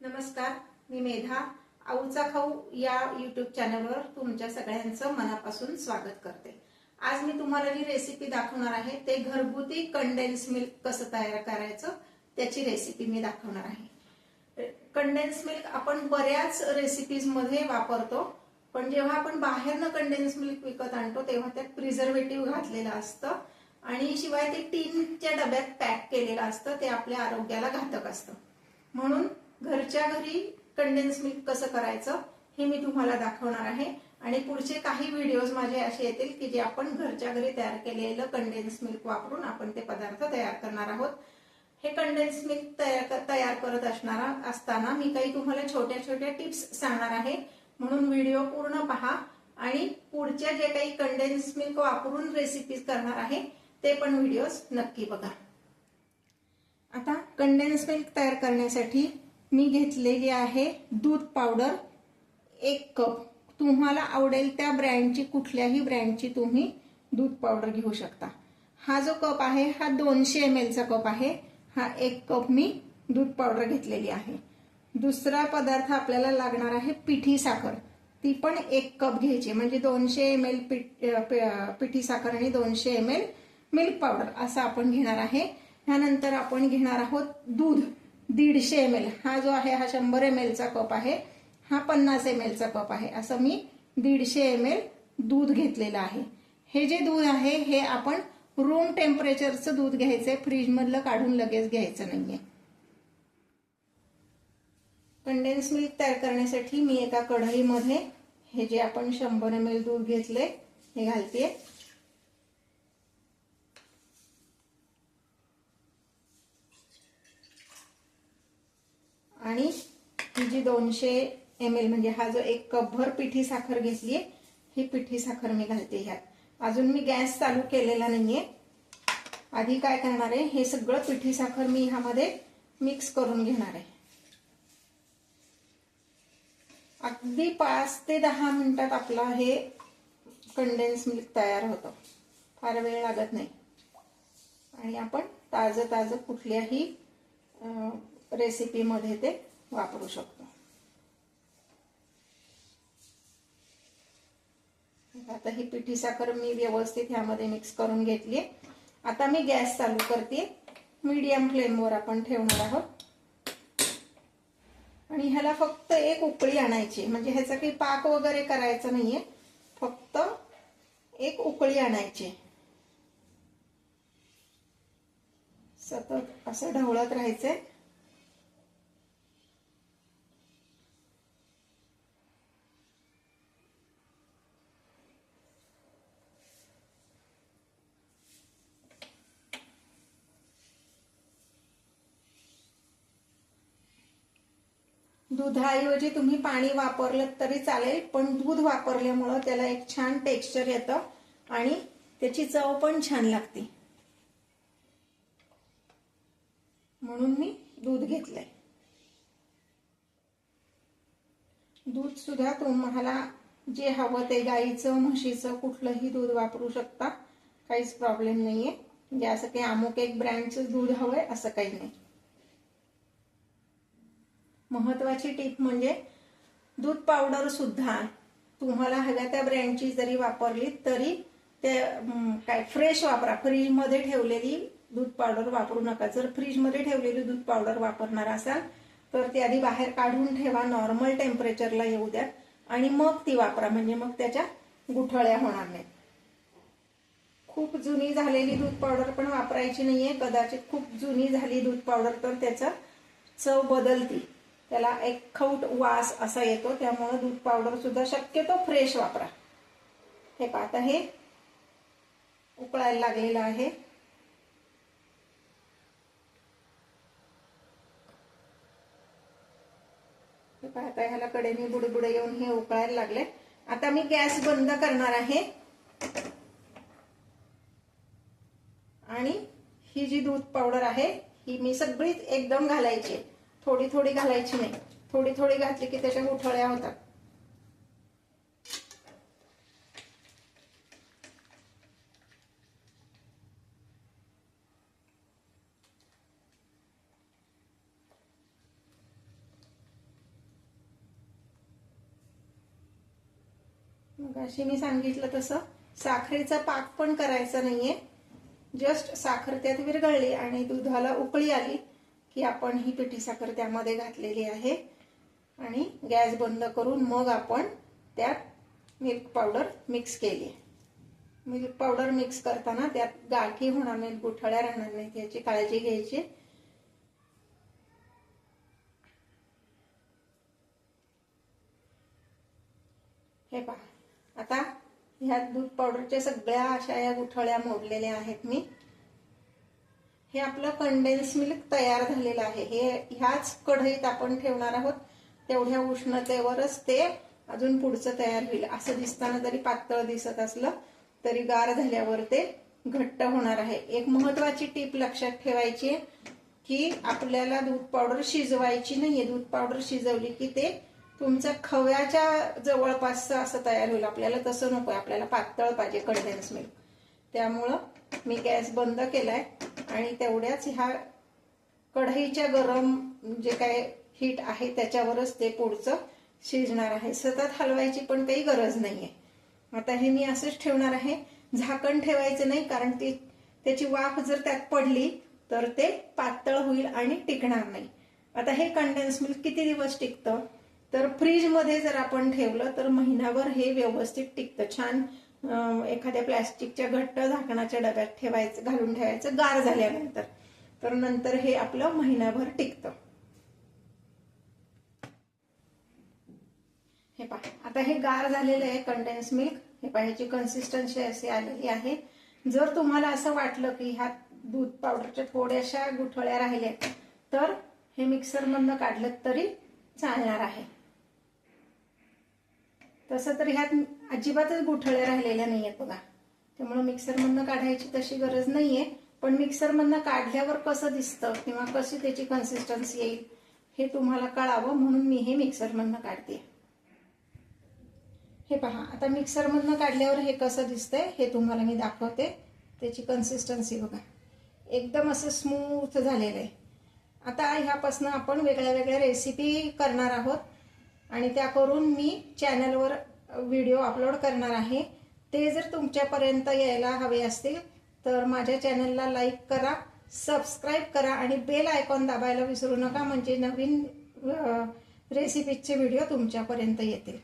नमस्कार, मी मेधा. आऊचा खाऊ या यूट्यूब चॅनलवर तुमच्या सगळ्यांचं मनापासून स्वागत करते. आज मी तुम्हाला जी रेसिपी दाखवणार आहे ते घरगुती कंडेन्स मिल्क कसं तयार करायचं त्याची रेसिपी मी दाखवणार आहे. कंडेन्स मिल्क आपण बऱ्याच रेसिपीज मध्ये वापरतो, पण जेव्हा आपण बाहेरनं कंडेन्स मिल्क विकत आणतो तेव्हा त्यात प्रिझर्वेटिव्ह घातलेलं असतं आणि शिवाय ते टीनच्या डब्यात पॅक केलेलं असतं. ते आपल्या आरोग्याला घातक असतं. म्हणून घरच्या घरी कंडेन्स मिल्क कसं करायचं हे मी तुम्हाला दाखवणार आहे आणि पुढचे काही व्हिडिओज माझे असे येतील की जे आपण घरच्या घरी तयार केलेलं कंडेन्स मिल्क वापरून आपण ते पदार्थ तयार करणार आहोत. हे कंडेन्स मिल्क तयार करत असताना मी काही तुम्हाला छोट्या छोट्या टिप्स सांगणार आहे, म्हणून व्हिडिओ पूर्ण पहा आणि पुढच्या जे काही कंडेन्स मिल्क वापरून रेसिपीज करणार आहे ते पण व्हिडिओज नक्की बघा. आता कंडेन्स मिल्क तयार करण्यासाठी मी घेतलेली आहे दूध पावडर 1 कप. तुम्हाला आवडेल त्या ब्रँडची, कुठल्याही ब्रँडची तुम्ही दूध पावडर घेऊ शकता. हा जो कप आहे हा 200 ml चा कप आहे. हा 1 कप मी दूध पावडर घेतलेली आहे. दुसरा पदार्थ आपल्याला लागणार आहे पिठी साखर. ती पण 1 कप घ्यायची, म्हणजे 200 ml पिठी साखर आणि 200 ml मिल्क पावडर असं आपण घेणार आहे. त्यानंतर आपण घेणार आहोत दूध 150 ml. हा जो आहे हा 100 ml चा कप आहे, हा 50 ml चा कप आहे. असं मी 150 ml दूध घेतलेलं आहे. हे जे दूध आहे हे आपण रूम टेम्परेचरचं दूध घ्यायचंय, फ्रीज मधलं काढून लगेच घ्यायचं नाहीये. कंडेन्स मिल्क तयार करण्यासाठी मी एका कढईमध्ये हे जे आपण 100 ml दूध घेतले हे घालते आणि ही जी 200 ml म्हणजे हा जो 1 कप भर पिठी साखर घेतलीये ही पिठी साखर मी घालते ह्यात. अजून मी गॅस चालू केलेला नाहीये. आधी काय करणार आहे, हे सगळं पिठी साखर मी ह्यामध्ये मिक्स करून घेणार आहे. अगदी 5 ते 10 मिनिटात आपला हे कंडेन्स मिल्क तयार होतं. फार वेळ लागत नाही आणि आपण ताजं ताजं कुठल्याही रेसिपी मध्ये ते वापरू शकतो. आता ही पिठी साखर मी व्यवस्थित ह्यामध्ये मिक्स करून घेतली. आता मी गॅस चालू करते. मीडियम फ्लेमवर आपण ठेवणार आहोत आणि ह्याला फक्त एक उकळी आणायची, म्हणजे ह्याचा काही पाक वगैरे करायचं नाहीये, फक्त एक उकळी आणायची. सतत असं ढवळत राहायचंय. दुधाऐवजी तुम्ही पाणी वापरलं तरी चालेल, पण दूध वापरल्यामुळं त्याला एक छान टेक्स्चर येतं आणि त्याची चव पण छान लागते. म्हणून मी दूध घेतलंय. दूध सुद्धा तुम्हाला जे हवं ते गाईचं, म्हशीचं कुठलंही दूध वापरू शकता, काहीच प्रॉब्लेम नाहीये. म्हणजे असं काही अमुक एक ब्रँडचं दूध हवंय असं काही नाही. महत्वाची टीप म्हणजे दूध पावडर सुद्धा तुम्हाला हव्या त्या ब्रँडची जरी वापरली तरी ते काय फ्रेश वापरा. फ्रीज मध्ये ठेवलेली दूध पावडर वापरू नका. जर फ्रीज मध्ये ठेवलेली दूध पावडर वापरणार असाल तर ती आधी बाहेर काढून ठेवा, नॉर्मल टेम्परेचरला येऊ द्या आणि मग ती वापरा, म्हणजे मग त्याच्या गुठळ्या होणार नाहीत. खूप जुनी झालेली दूध पावडर पण वापरायची नाहीये. कदाचित खूप जुनी झाली दूध पावडर तर त्याचा चव बदलती, त्याला एक खौट वास असा येतो. त्यामुळे दूध पावडर सुद्धा शक्यतो फ्रेश वापरा. हे पहा, आता हे उकळायला लागलेलं आहे. हे पहा, आता ह्याला कडेने बुडबुडे येऊन हे उकळायला लागले. आता मी गॅस बंद करणार आहे आणि ही जी दूध पावडर आहे ही मी सगळीच एकदम घालायची, थोडी थोडी घालायची नाही. थोडी थोडी घातली की त्याच्या गुठळ्या होतात. मगाशी मी सांगितलं तसं साखरेचा पाक पण करायचा नाहीये. जस्ट साखर त्यात विरघळली आणि दुधाला उकळी आली की आपण ही पिठी साखर त्यामध्ये घातलेली आहे आणि गॅस बंद करून मग आपण त्यात मिल्क पावडर मिक्स केली. मिल्क पावडर मिक्स करताना त्यात गाठी होणार नाहीत, गुठळ्या राहणार नाहीत याची काळजी घ्यायची. हे पहा, आता ह्या दूध पावडरच्या सगळ्या अशा या गुठळ्या मोडलेल्या आहेत मी. हे आपलं कंडेन्स मिल्क तयार झालेलं आहे. हे ह्याच कढईत आपण ठेवणार आहोत. तेवढ्या उष्णतेवरच ते अजून पुढचं तयार होईल. असं दिसताना जरी पातळ दिसत असलं तरी गार झाल्यावर ते घट्ट होणार आहे. एक महत्वाची टीप लक्षात ठेवायची की आपल्याला दूध पावडर शिजवायची नाहीये. दूध पावडर शिजवली की ते तुमच्या खव्याच्या जवळपास असं तयार होईल. आपल्याला तसं नको, आपल्याला पातळ पाहिजे कंडेन्स मिल्क. त्यामुळं मी गॅस बंद केलाय आणि तेवढ्याच ह्या कढईच्या गरम जे काय हीट आहे त्याच्यावरच ते पुढचं शिजणार आहे. सतत हलवायची पण काही गरज नाहीये. आता हे मी असंच ठेवणार आहे. झाकण ठेवायचं नाही, कारण त्याची वाफ जर त्यात पडली तर ते पातळ होईल आणि टिकणार नाही. आता हे कंडेन्स मिल्क किती दिवस टिकतं, तर फ्रीज मध्ये जर आपण ठेवलं तर महिनाभर हे व्यवस्थित टिकतं. छान एखाद्या प्लॅस्टिकच्या घट्ट झाकणाच्या डब्यात ठेवायचं, घालून ठेवायचं गार झाल्यानंतर. तर नंतर हे आपलं महिनाभर टिकतं. हे पहा, आता हे गार झालेलं आहे कंडेन्स मिल्क. हे पहा, ह्याची कन्सिस्टन्सी अशी आलेली आहे. जर तुम्हाला असं वाटलं की ह्यात दूध पावडरच्या थोड्याशा गुठळ्या राहिल्या तर हे मिक्सर मधनं काढलं तरी चालणार आहे. तसं तर ह्यात अजिबातच गुठळ्या राहिलेल्या नाहीयेत बघा. त्यामुळे मिक्सर मधनं काढायची तशी गरज नाहीये. पण मिक्सर मधनं काढल्यावर कसं दिसतं किंवा कशी त्याची कन्सिस्टन्सी येईल हे तुम्हाला कळावं म्हणून मी हे मिक्सर मधनं काढते. हे पहा, आता मिक्सर मधनं काढल्यावर हे कसं दिसतंय हे तुम्हाला मी दाखवते. त्याची कन्सिस्टन्सी बघा, एकदम असं स्मूथ झालेलं आहे. आता ह्यापासून आपण वेगळ्या वेगळ्या रेसिपी करणार आहोत आणि त्या करून मी चॅनलवर व्हिडिओ अपलोड करणार आहे. ते जर तुमच्यापर्यंत यायला हवे असतील तर माझ्या चॅनलला लाईक करा, सबस्क्राईब करा आणि बेल आयकॉन दाबायला विसरू नका, म्हणजे नवीन रेसिपीचे व्हिडिओ तुमच्यापर्यंत येतील.